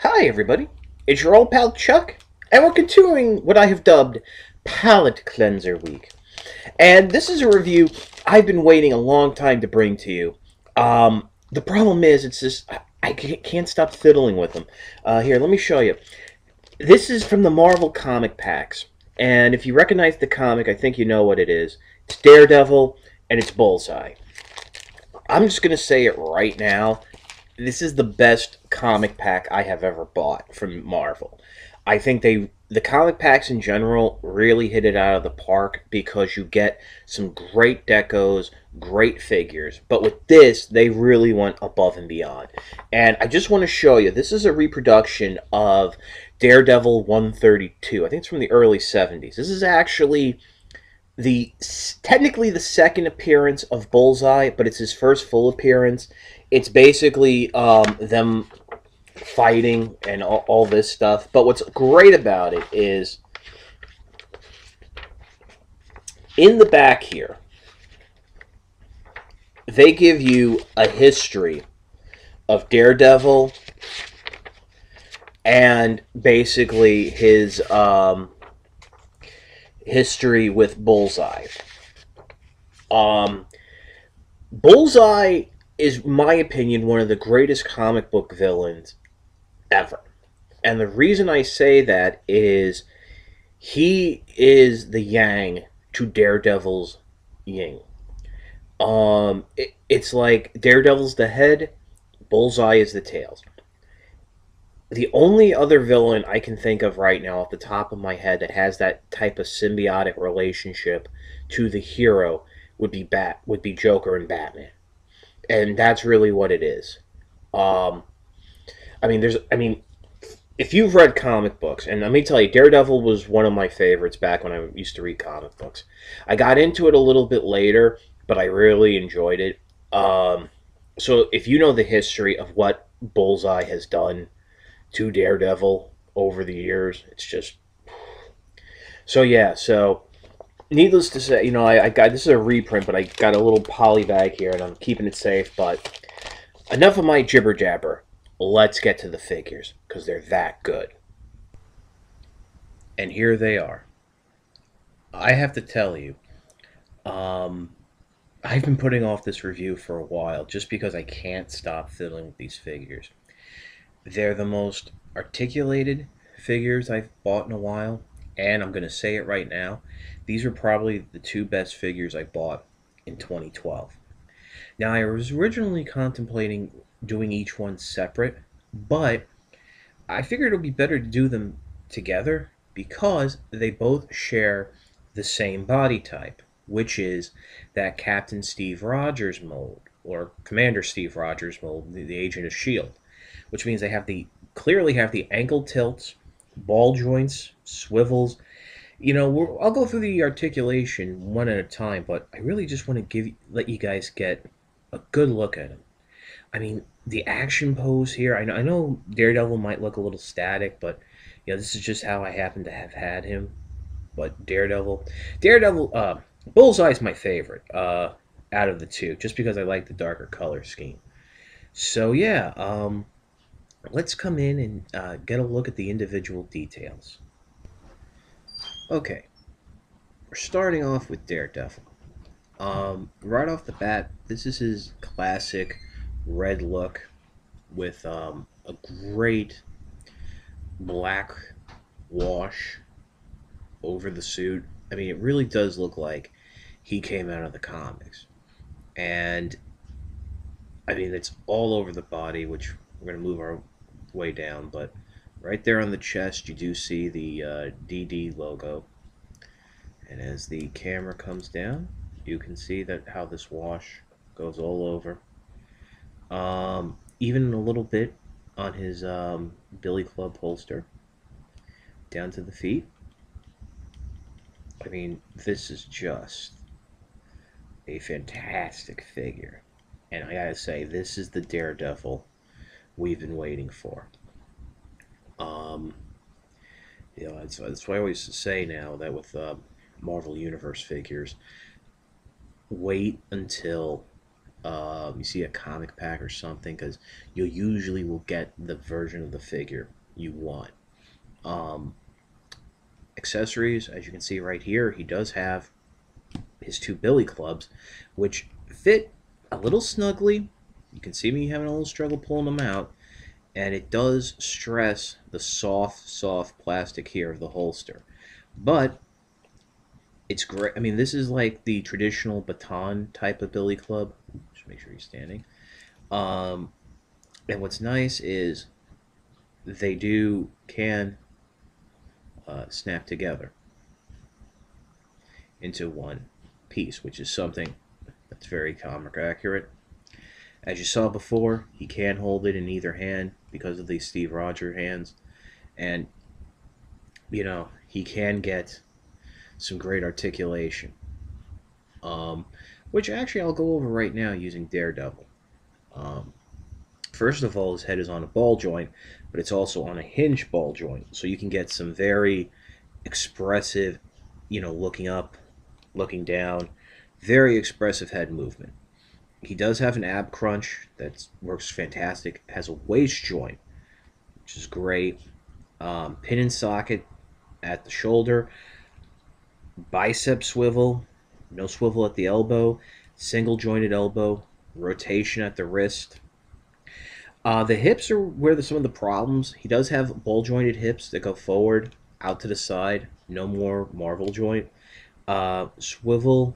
Hi, everybody. It's your old pal Chuck, and we're continuing what I have dubbed Palette Cleanser Week. And this is a review I've been waiting a long time to bring to you. The problem is, it's just I can't stop fiddling with them. Here, let me show you. This is from the Marvel comic packs, and if you recognize the comic, I think you know what it is. It's Daredevil, and it's Bullseye. I'm just gonna say it right now. This is the best comic pack I have ever bought from Marvel. I think the comic packs in general really hit it out of the park because you get some great decos, great figures. But with this, they really went above and beyond. And I just want to show you, this is a reproduction of Daredevil 132. I think it's from the early 70s. This is actually the technically the second appearance of Bullseye, but it's his first full appearance. It's basically them fighting and all this stuff. But what's great about it is in the back here, they give you a history of Daredevil and basically his history with Bullseye. Bullseye is, in my opinion, one of the greatest comic book villains ever. And the reason I say that is he is the yang to Daredevil's yin. It's like Daredevil's the head, Bullseye is the tails. The only other villain I can think of right now off the top of my head that has that type of symbiotic relationship to the hero would be Joker and Batman. And that's really what it is. Um, I mean, if you've read comic books, and let me tell you, Daredevil was one of my favorites back when I used to read comic books. I got into it a little bit later, but I really enjoyed it. So if you know the history of what Bullseye has done to Daredevil over the years, it's just so yeah. So needless to say, I got this is a reprint, but I got a little poly bag here, and I'm keeping it safe. But enough of my jibber jabber. Let's get to the figures because they're that good. And here they are. I have to tell you, um, I've been putting off this review for a while just because I can't stop fiddling with these figures. They're the most articulated figures I've bought in a while, and I'm going to say it right now. These are probably the two best figures I bought in 2012. Now, I was originally contemplating doing each one separate, but I figured it would be better to do them together because they both share the same body type, which is that Captain Steve Rogers mold, or Commander Steve Rogers mold, the Agent of S.H.I.E.L.D., which means they clearly have the ankle tilts, ball joints, swivels. I'll go through the articulation one at a time, but I really just want to let you guys get a good look at them. I mean, the action pose here. I know Daredevil might look a little static, but this is just how I happen to have had him. But Daredevil, Bullseye's my favorite out of the two, just because I like the darker color scheme. So yeah, let's come in and get a look at the individual details. Okay, we're starting off with Daredevil. Right off the bat, this is his classic red look with a great black wash over the suit. I mean, it really does look like he came out of the comics. And, I mean, it's all over the body, which we're going to move our way down, but right there on the chest, you do see the DD logo. And as the camera comes down, you can see that how this wash goes all over. Even a little bit on his Billy Club holster down to the feet. I mean, this is just a fantastic figure. And I gotta say, this is the Daredevil we've been waiting for. Um, that's why I always say now that with Marvel Universe figures, wait until You see a comic pack or something, because you usually will get the version of the figure you want. Um, Accessories, as you can see right here, he does have his two billy clubs, which fit a little snugly. You can see me having a little struggle pulling them out, and it does stress the soft plastic here of the holster. But it's great. I mean, this is like the traditional baton type of billy club. Just make sure he's standing. Um, and what's nice is they can snap together into one piece, which is something that's very comic accurate. As you saw before, he can hold it in either hand because of these Steve Rogers hands, and he can get some great articulation. Um, which actually I'll go over right now using Daredevil. Um, First of all, his head is on a ball joint, but it's also on a hinge ball joint, so you can get some very expressive, looking up, looking down, very expressive head movement. He does have an ab crunch that works fantastic. Has a waist joint, which is great. Pin and socket at the shoulder, bicep swivel, no swivel at the elbow, single jointed elbow, rotation at the wrist. The hips are where some of the problems. He does have ball jointed hips that go forward, out to the side. No more Marvel joint. Swivel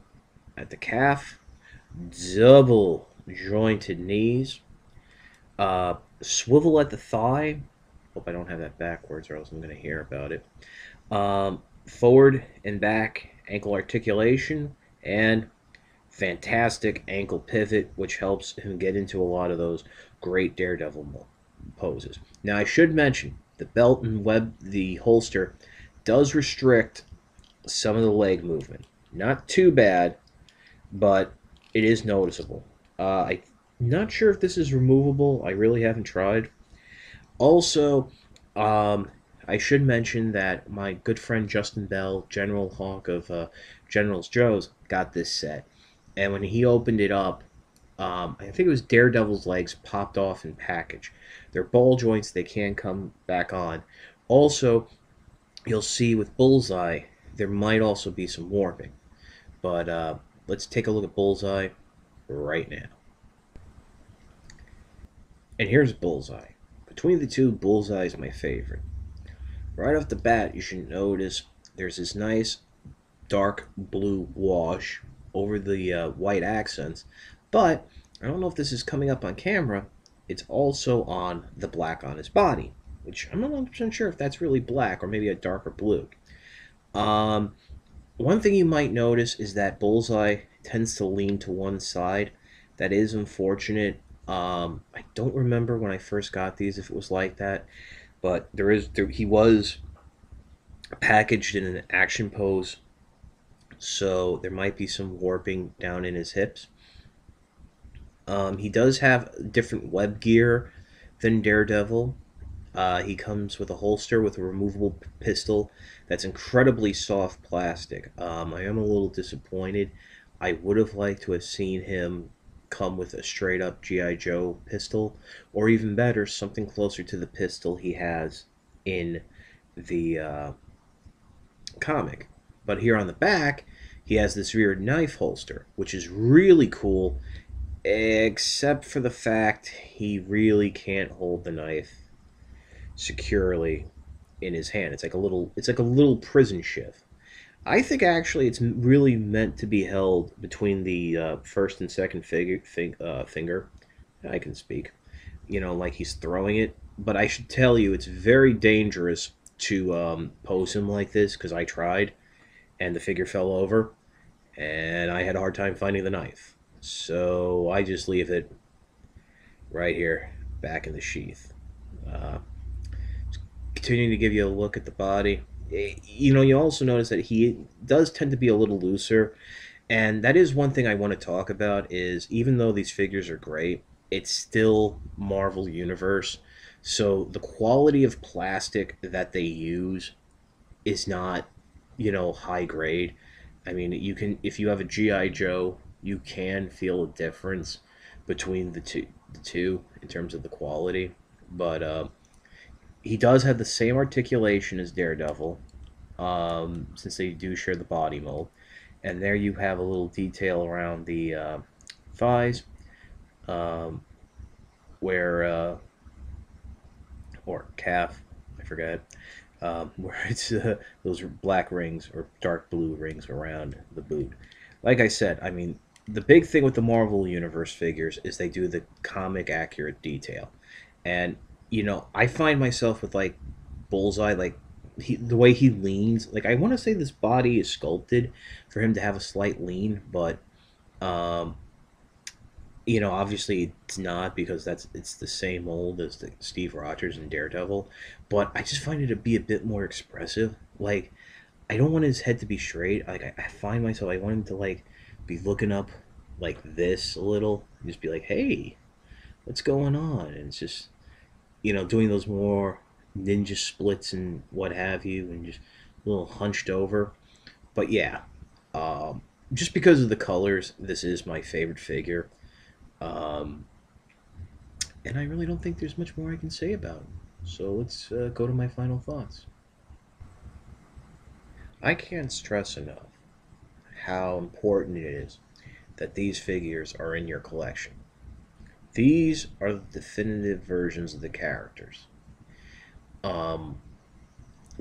at the calf, double jointed knees, swivel at the thigh. Hope I don't have that backwards, or else I'm going to hear about it. Forward and back ankle articulation, and fantastic ankle pivot, which helps him get into a lot of those great Daredevil poses. Now, I should mention the belt and the holster does restrict some of the leg movement. Not too bad, but it is noticeable. I'm not sure if this is removable. I really haven't tried. Also, I should mention that my good friend Justin Bell, General Hawk of General's Joe's, got this set. And when he opened it up, I think it was Daredevil's legs popped off in package. They're ball joints, they can come back on. Also, you'll see with Bullseye, there might also be some warping. But let's take a look at Bullseye right now. And here's Bullseye. Between the two, Bullseye is my favorite. Right off the bat, you should notice there's this nice dark blue wash over the white accents, but I don't know if this is coming up on camera. It's also on the black on his body, which I'm not 100% sure if that's really black or maybe a darker blue. One thing you might notice is that Bullseye tends to lean to one side. That is unfortunate. I don't remember when I first got these if it was like that, but he was packaged in an action pose, so there might be some warping down in his hips. He does have different web gear than Daredevil. He comes with a holster with a removable pistol that's incredibly soft plastic. I am a little disappointed. I would have liked to have seen him come with a straight up G.I. Joe pistol, or even better, something closer to the pistol he has in the comic. But here on the back, he has this weird knife holster, which is really cool, except for the fact he really can't hold the knife securely in his hand. It's like a little prison shiv. I think actually it's really meant to be held between the first and second finger. I can speak. Like he's throwing it. But I should tell you, it's very dangerous to pose him like this because I tried, and the figure fell over, and I had a hard time finding the knife. So I just leave it right here, back in the sheath. Uh, Continuing to give you a look at the body. You also notice that he does tend to be a little looser, and that is one thing I want to talk about. Is even though these figures are great, it's still Marvel Universe, so the quality of plastic that they use is not, high grade. I mean, you can, if you have a GI Joe, you can feel a difference. between the two in terms of the quality, but he does have the same articulation as Daredevil, since they do share the body mold. And there you have a little detail around the thighs, um, where or calf, I forget, where it's those black rings or dark blue rings around the boot. Like I said, I mean, the big thing with the Marvel Universe figures is they do the comic accurate detail, and I find myself with like Bullseye, like the way he leans. Like I want to say this body is sculpted for him to have a slight lean, but um, obviously it's not because it's the same mold as the Steve Rogers and Daredevil, but I just find it to be a bit more expressive. Like I don't want his head to be straight. Like I find myself, I want him to like be looking up like this a little, and just be like, "Hey, what's going on?" And it's just doing those more ninja splits and what have you, and just a little hunched over. But yeah, um, just because of the colors, this is my favorite figure. Um, and I really don't think there's much more I can say about it. So let's go to my final thoughts. I can't stress enough how important it is that these figures are in your collection. These are the definitive versions of the characters. Um,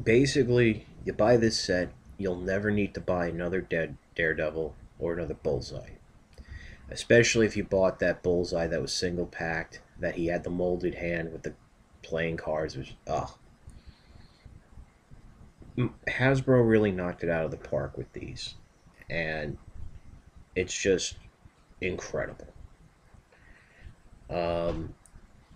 Basically, you buy this set, you'll never need to buy another dead Daredevil or another Bullseye. Especially if you bought that Bullseye that was single packed, that he had the molded hand with the playing cards, which Hasbro really knocked it out of the park with these, and it's just incredible. Um,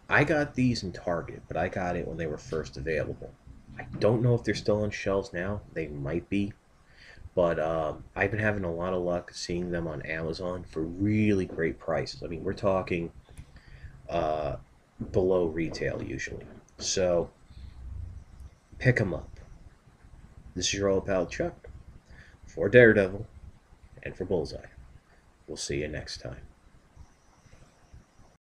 I got these in Target, but I got it when they were first available. I don't know if they're still on shelves now. They might be, but I've been having a lot of luck seeing them on Amazon for really great prices. I mean, we're talking uh, below retail usually. So pick them up. This is your old pal Chuck for Daredevil and for Bullseye. We'll see you next time.